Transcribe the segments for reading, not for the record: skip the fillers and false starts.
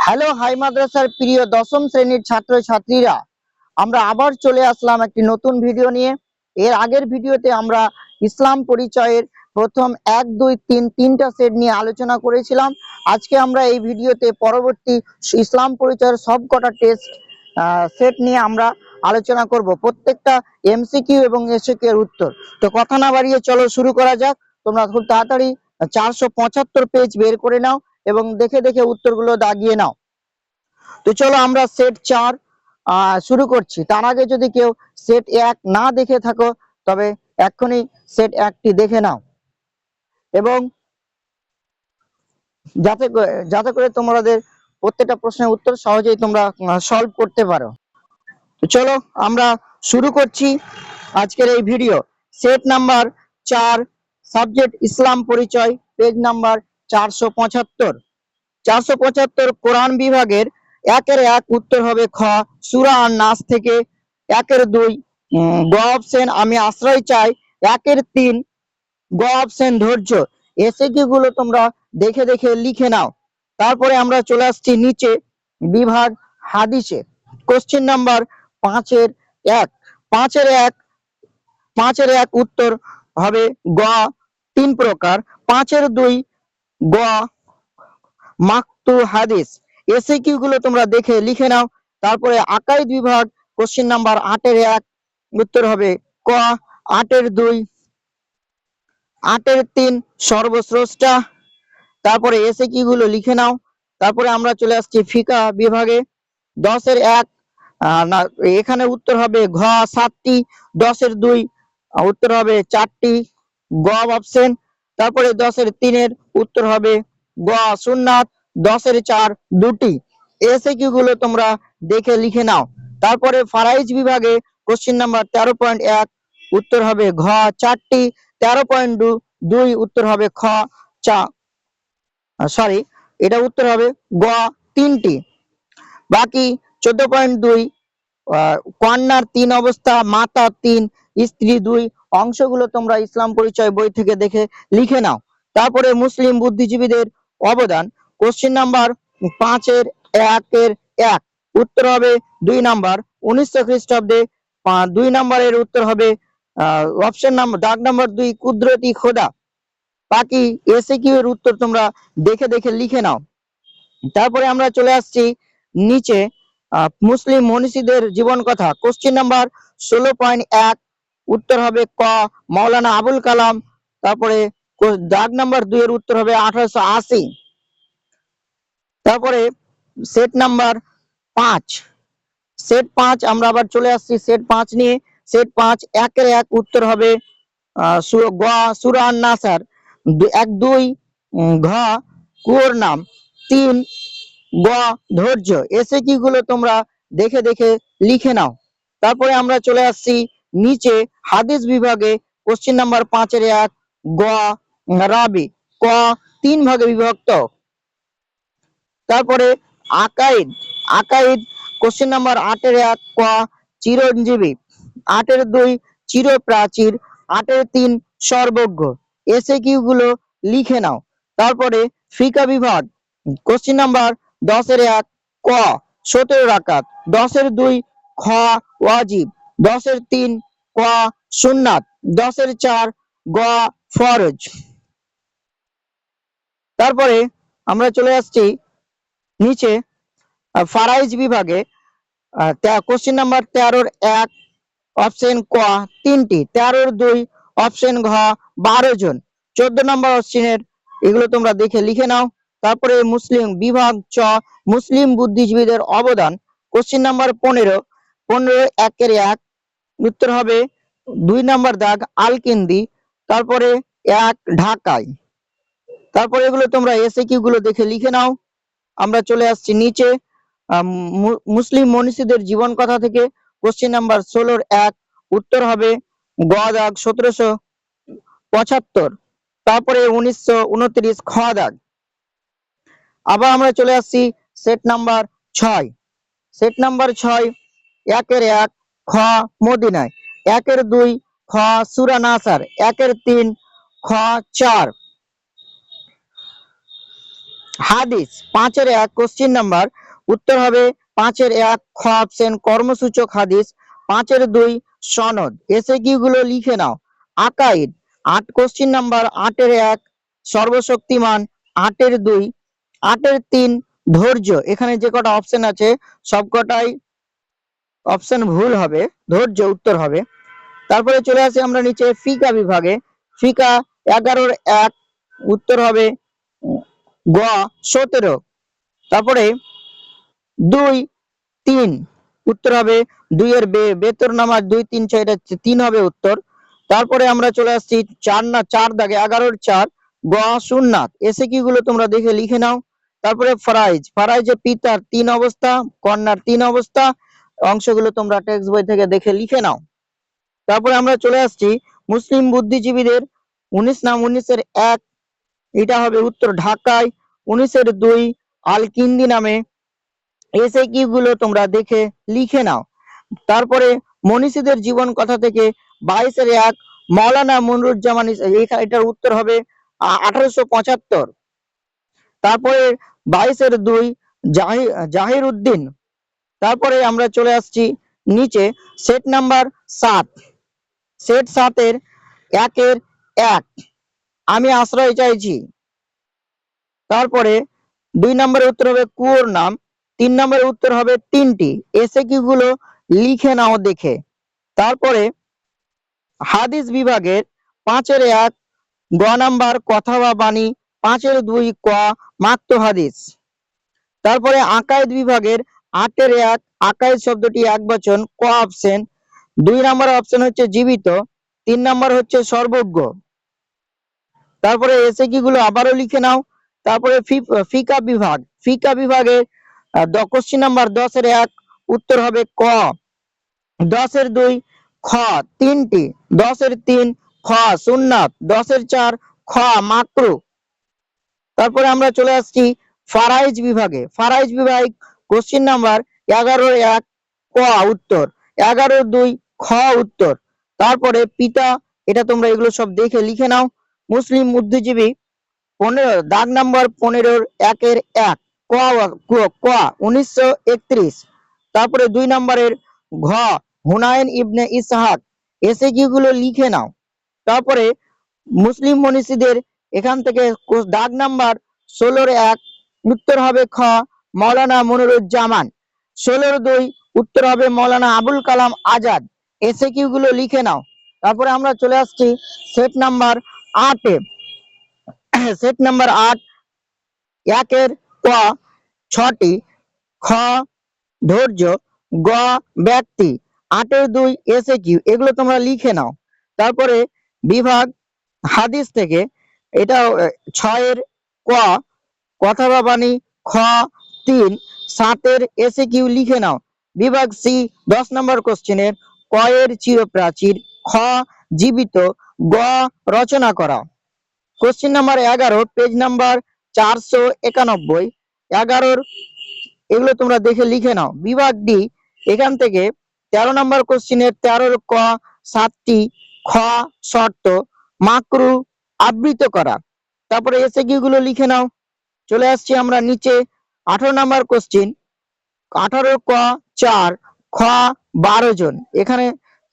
Hello hi মাদ্রাসার প্রিয় দশম শ্রেণীর ছাত্র ছাত্রীরা, আমরা আবার চলে আসলাম একটি নতুন ভিডিও নিয়ে। এর আগের ভিডিওতে আমরা ইসলাম পরিচয়ের প্রথম 1 2 3 তিনটা সেট নিয়ে আলোচনা করেছিলাম। আজকে আমরা এই ভিডিওতে পরবর্তী ইসলাম পরিচয়ের সবকটা টেস্ট সেট নিয়ে আমরা আলোচনা করব, প্রত্যেকটা এমসিকিউ এবং এসকিউ এর উত্তর। তো কথা না বাড়িয়ে চলো শুরু করা যাক। তোমরা খুব তাড়াতাড়ি 475 পেজ বের করে নাও এবং দেখে দেখে উত্তরগুলো দাগিয়ে নাও। তো চলো আমরা সেট 4 শুরু করছি। তার আগে যদি কেউ সেট 1 না দেখে থাকো তবে এক্ষুনি সেট 1টি দেখে নাও, এবং যাতে করে তোমাদের প্রত্যেকটা প্রশ্নের উত্তর সহজেই তোমরা সলভ করতে পারো। তো চলো আমরা শুরু করছি আজকের এই ভিডিও। সেট নাম্বার 4, সাবজেক্ট ইসলাম পরিচয়, পেজ নাম্বার 475। কোরআন বিভাগের 1-1 উত্তর হবে খ, সূরা আন-নাস থেকে। 1-2 গ অপশন আমি আশ্রয় চাই। 1-3 গ অপশন ধৈর্য। এসএকিউ গুলো তোমরা দেখে দেখে লিখে নাও। তারপরে আমরা চলে আসছি নিচে বিভাগ হাদিসে। কোশ্চেন নাম্বার 5-1 5-1 উত্তর হবে গ, 3 প্রকার। 5-2 গ মাকতু হাদিস। এসএকিউ গুলো তোমরা দেখে লিখে নাও। তারপরে আকাইদ বিভাগ, কোশ্চেন নাম্বার 8-1 উত্তর হবে ক, 8-2 8-3 সর্বস্রষ্টা। তারপরে এসএকিউ গুলো লিখে নাও। তারপরে আমরা চলে আসছি ফিকা বিভাগে। 10-1 না, এখানে উত্তর হবে ঘ 7টি, 10-2 উত্তর হবে 4টি, গ অপশন। তারপরে 10-3 উত্তর হবে গ সুন্নাত, 10-4 2টি। এসএকিউ গুলো তোমরা দেখে লিখে নাও। তারপরে ফারাইজ বিভাগে কোশ্চেন নাম্বার 13.1 উত্তর হবে ঘ 4টি, 13.2 উত্তর হবে খ এটা উত্তর হবে গ 3টি। বাকি 14.2 কন্যার 3 অবস্থা, মাতা 3, স্ত্রী 2 অংশগুলো তোমরা ইসলাম পরিচয় বই থেকে দেখে লিখে নাও। তারপরে মুসলিম বুদ্ধিজীবীদের অবদান, কোশ্চেন নাম্বার 5-1 উত্তর হবে 2 নাম্বার 1900 খ্রিস্টাব্দে। 2 নাম্বারের উত্তর হবে অপশন নাম্বার দাগ নাম্বার 2 কুদরতি খোদা। বাকি এসএকিউ এর উত্তর তোমরা দেখে দেখে লিখে নাও। তারপরে আমরা চলে আসছি নিচে মুসলিম মনীষীদের জীবন কথা। কোশ্চেন নাম্বার 16.1 উত্তর হবে ক, মাওলানা আবুল কালাম। তারপরে দাগ নাম্বার 2 এর উত্তর হবে 1880। তারপরে সেট নাম্বার 5 আমরা আবার চলে আসছি সেট 5 নিয়ে। সেট 5 1-1 উত্তর হবে সূরা আন-নাসার। 1-2 ঘ কুয়োর নাম, 3 গ ধৈর্য। এসএকিউ গুলো তোমরা দেখে দেখে লিখে নাও। তারপরে আমরা চলে আসছি নিচে হাদিস বিভাগে। কোশ্চেন নাম্বার 5-1 গ রাবি, ক 3 ভাগে বিভক্ত। তারপরে আকাইদ কোশ্চেন নাম্বার 8-1 ক চিরঞ্জীবী, 8-2 চিরপ্রাচীর, 8-3 সর্বজ্ঞ। এসএকিউ গুলো লিখে নাও। তারপরে ফিকা বিভাগ, কোশ্চেন নাম্বার 10-1 ক 17 রাকাত, 10-2 খ ওয়াজিব, 10-3 ক সুন্নাত, 10-4 গ ফরজ। তারপরে আমরা চলে আসছি নিচে ফারাইজ বিভাগে। কোশ্চেন নাম্বার 13-1 অপশন ক 3টি, 13-2 অপশন ঘ 12 জন। 14 নম্বর অপশনের এগুলো তোমরা দেখে লিখে নাও। তারপরে মুসলিম বিভাগ চ মুসলিম বুদ্ধিজীবীদের অবদান, কোশ্চেন নাম্বার 15-1 উত্তর হবে 2 নম্বর দাগ আল-কিন্দি। তারপরে 1 ঢাকায়। তারপরে এগুলো তোমরা এসএকিউ গুলো দেখে লিখে নাও। আমরা চলে আসছি নিচে মুসলিম মনীষীদের জীবন কথা থেকে। কোশ্চেন নাম্বার 16-1 উত্তর হবে গ দাগ 1775। তারপরে 1929 খ দাগ। আবার আমরা চলে আসছি সেট নাম্বার 6। সেট নাম্বার 6 1-1 খ মদিনায়, 1-2 খ সূরা নাসার, 1-3 খ 4 হাদিস 5-1 কোশ্চিন নাম্বার উত্তর হবে 5-1 খ অপশন কর্মসূচক হাদিস, 5-2 সনদ। এসে কি গুলো লিখে নাও। আকাইদ 8 কোশ্চিন নাম্বার 8-1 সর্বশক্তিমান, 8-2, 8-3 ধৈর্য। এখানে যে কটা অপশন আছে সবকটাই অপশন ভুল হবে, ধৈর্য উত্তর হবে। তারপরে চলে আসি আমরা নিচে ফিকা বিভাগে। ফিকা 11-1 উত্তর হবে গ 17। তারপরে 2-3 উত্তর হবে 2 এর বেতর নামাজ 2-3-6 এটা 3 হবে উত্তর। তারপরে আমরা চলে আসছি 4 দাগে 11-4 গ সুন্নাত। এসে কি গুলো তোমরা দেখে লিখে নাও। তারপরে ফারাইজে পিতার 3 অবস্থা, কন্যার 3 অবস্থা, অংশগুলো তোমরা টেক্সট বই থেকে দেখে লিখে নাও। তারপরে আমরা চলে আসছি মুসলিম বুদ্ধিজীবীদের 19-1 এটা হবে উত্তর ঢাকায়, 19-2 আল কিন্দি নামে। এসে কি গুলো তোমরা দেখে লিখে নাও। তারপরে মনীষীদের জীবন কথা থেকে 22-1 মাওলানা মনিরুজ্জামান, এটার উত্তর হবে 1875। তারপরে 22-2 জাহির উদ্দিন। তারপরে আমরা চলে আসছি নিচে সেট নাম্বার 7, সেট 7-এর 1-1 আমি আশ্রয় চাইছি। তারপরে 2 নম্বরের উত্তর হবে কুয়োর নাম, 3 নম্বরের উত্তর হবে 3টি। এসে কি গুলো লিখে নাও দেখে। তারপরে হাদিস বিভাগের 5-1 গ নাম্বার কথা বা বাণী, 5-2 ক মাক্ত হাদিস। তারপরে আকায়েদ বিভাগের 8-1 আকায়েদ শব্দটি এক বচন, ক অপশন। 2 নম্বর অপশন হচ্ছে জীবিত, 3 নম্বর হচ্ছে সর্বজ্ঞ। তারপরে এসে কি গুলো আবারও লিখে নাও। তারপরে ফিকা বিভাগ, ফিকা বিভাগের কোশ্চিন নাম্বার 10-1 উত্তর হবে ক, 10-2 খ 3টি, 10-3 খ সুন্নাত, 10-4 খ মাকরু। তারপরে আমরা চলে আসছি ফারাইজ বিভাগে। ফারাইজ বিভাগ কোশ্চিন নাম্বার 11-1 ক উত্তর, 11-2 খ উত্তর। তারপরে পিতা, এটা তোমরা এগুলো সব দেখে লিখে নাও। মুসলিম বুদ্ধিজীবী 15 দাগ নাম্বার 15-1 ক 1931। তারপরে 2 নম্বরের ঘ হুনাইন ইবনে ইসহাক। এসে কি গুলো লিখে নাও। তারপরে মুসলিম মনীষীদের এখান থেকে দাগ নাম্বার 16-1 উত্তর হবে খ মাওলানা মনিরুজ্জামান, 16-2 উত্তর হবে মাওলানা আবুল কালাম আজাদ। এসে কি গুলো লিখে নাও। তারপরে আমরা চলে আসছি সেট নাম্বার 8-এ। সেট নাম্বার 8 1-এর ক 6টি, খ ধৈর্য, গ ব্যক্তি, 8-2 এসে কিউ। এগুলো তোমরা লিখে নাও। তারপরে বিভাগ হাদিস থেকে এটা 6-এর ক কথা বা বাণী, খ 3, 7-এর এসে কিউ লিখে নাও। বিভাগ সি 10 নম্বর কোশ্চেনের ক এর চিরপ্রাচীর, খ জীবিত, গ রচনা করা। কোশ্চেন নাম্বার 11 পেজ নাম্বার 491, 11-র এগুলো তোমরা দেখে লিখে নাও। বিভাগ ডি এখান থেকে 13 নম্বর কোশ্চেনের 13-র ক 7টি, খ শর্ত, মাকরু আবৃত করা। তারপরে এসে কি গুলো লিখে নাও। চলে আসছি আমরা নিচে 18 নম্বর কোশ্চেন, 18-র ক 4, খ 12 জন। এখানে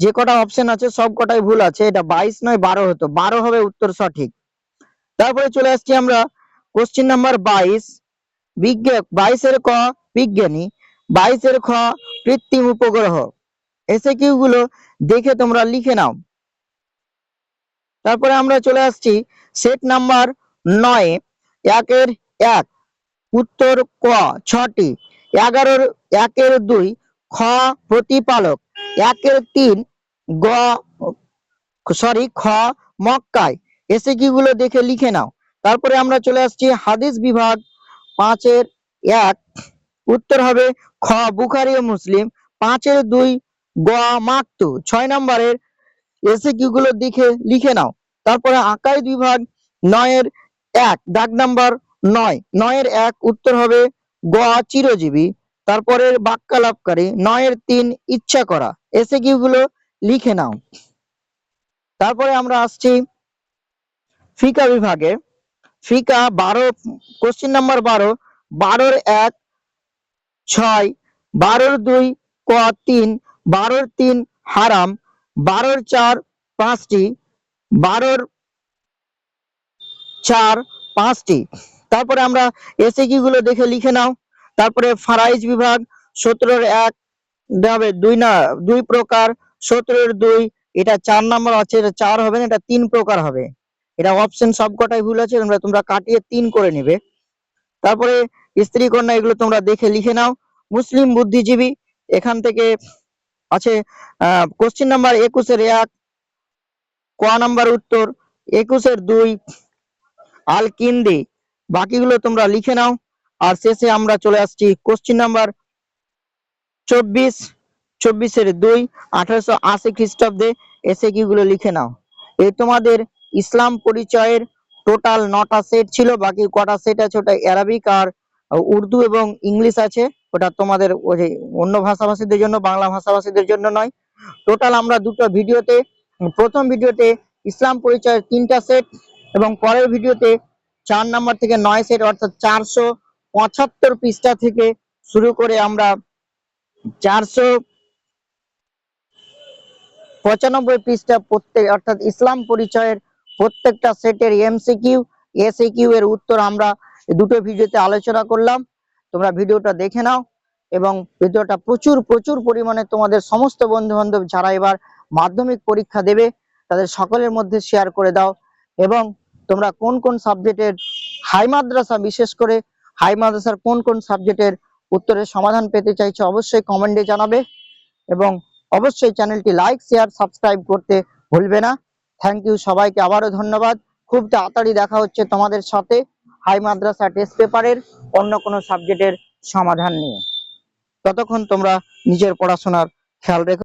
যে কটা অপশন আছে সব কটাই ভুল আছে, এটা 22 নয় 12 হতো, 12 হবে উত্তর সঠিক। তারপরে চলে আসছি আমরা কোশ্চেন নাম্বার 22 22-এর ক বিজ্ঞানী, 22-এর খ কৃত্রিম উপগ্রহ। এসে কিউ গুলো দেখে তোমরা লিখে নাও। তারপরে আমরা চলে আসছি সেট নাম্বার 9, 1-1 উত্তর ক 6টি, 11-র 1-2 খ প্রতিপালক, 1-3 গ খ মক্কায়। এসে কি গুলো দেখে লিখে নাও। তারপরে আমরা চলে আসছি হাদিস বিভাগ 5-1 উত্তর হবে খ বুখারী ও মুসলিম, 5-2 গ মাকতু। 6 নম্বরের এসে কি গুলো দেখে লিখে নাও। তারপরে আকাইদ বিভাগ 9-1 দাগ নাম্বার 9, 9-1 উত্তর হবে গ চিরজীবী। তারপরে বাক্যালাপকারী 9-3 ইচ্ছা করা। এসে কি গুলো লিখে নাও। তারপরে আমরা আসছি ফিকা বিভাগে ফিকা 12, কোশ্চিন নাম্বার 12, 12 1 6, 12 2 ক 3, 12 3 হারাম, 12 4 5টি, 12 4 5টি। তারপরে আমরা এসএকিউ গুলো দেখে লিখে নাও। তারপরে ফারাইজ বিভাগ 17 1 হবে 2 না 2 প্রকার, 17 2 এটা 4 নাম্বার আছে, এটা 4 হবে না, এটা 3 প্রকার হবে। এটা অপশন সবকটাই ভুল আছে, তোমরা কাটিয়ে 3 করে নেবে। তারপরে স্ত্রী কন্যা এগুলো তোমরা দেখে লিখে নাও। মুসলিম বুদ্ধিজীবী এখান থেকে আছে কোশ্চিন নাম্বার 21 1 ক নাম্বার উত্তর, 21 2 আল কিন্দি, বাকিগুলো তোমরা লিখে নাও। আর শেষে আমরা চলে আসছি কোশ্চিন নাম্বার 24 2 1880 খ্রিস্টাব্দে, এসএকিউ গুলো লিখে নাও। এই তোমাদের ইসলাম পরিচয়ের টোটাল 9টা সেট ছিল, বাকি কটা সেট আছে ওটা অ্যারাবিক আর উর্দু এবং ইংলিশ আছে, ওটা তোমাদের ওই যে অন্য ভাষাভাষীদের জন্য, বাংলা ভাষাভাষীদের জন্য নয়। টোটাল আমরা দুটো ভিডিওতে, প্রথম ভিডিওতে ইসলাম পরিচয়ের 3টা সেট এবং পরের ভিডিওতে 4 নাম্বার থেকে 9 সেট অর্থাৎ 475 পৃষ্ঠা থেকে শুরু করে আমরা 495 পৃষ্ঠা প্রত্যেক অর্থাৎ ইসলাম পরিচয়ের প্রত্যেকটা সেটের এমসিকিউ এসএকিউ এর উত্তর আমরা দুটো ভিডিওতে আলোচনা করলাম। তোমরা ভিডিওটা দেখে নাও এবং ভিডিওটা প্রচুর প্রচুর পরিমাণে তোমাদের সমস্ত বন্ধু বান্ধব যারা এবার মাধ্যমিক পরীক্ষা দেবে তাদের সকলের মধ্যে শেয়ার করে দাও। এবং তোমরা কোন কোন সাবজেক্টের হাই মাদ্রাসা, বিশেষ করে হাই মাদ্রাসার কোন কোন সাবজেক্টের উত্তরের সমাধান পেতে চাইছো অবশ্যই কমেন্টে জানাবে এবং অবশ্যই চ্যানেলটি লাইক শেয়ার সাবস্ক্রাইব করতে ভুলবে না। থ্যাংক ইউ, সবাইকে আবারও ধন্যবাদ। খুব তাড়াতাড়ি দেখা হচ্ছে তোমাদের সাথে হাই মাদ্রাসা টেস্ট পেপারের অন্য কোনো সাবজেক্টের সমাধান নিয়ে। ততক্ষণ তোমরা নিজের পড়াশোনার খেয়াল রেখো।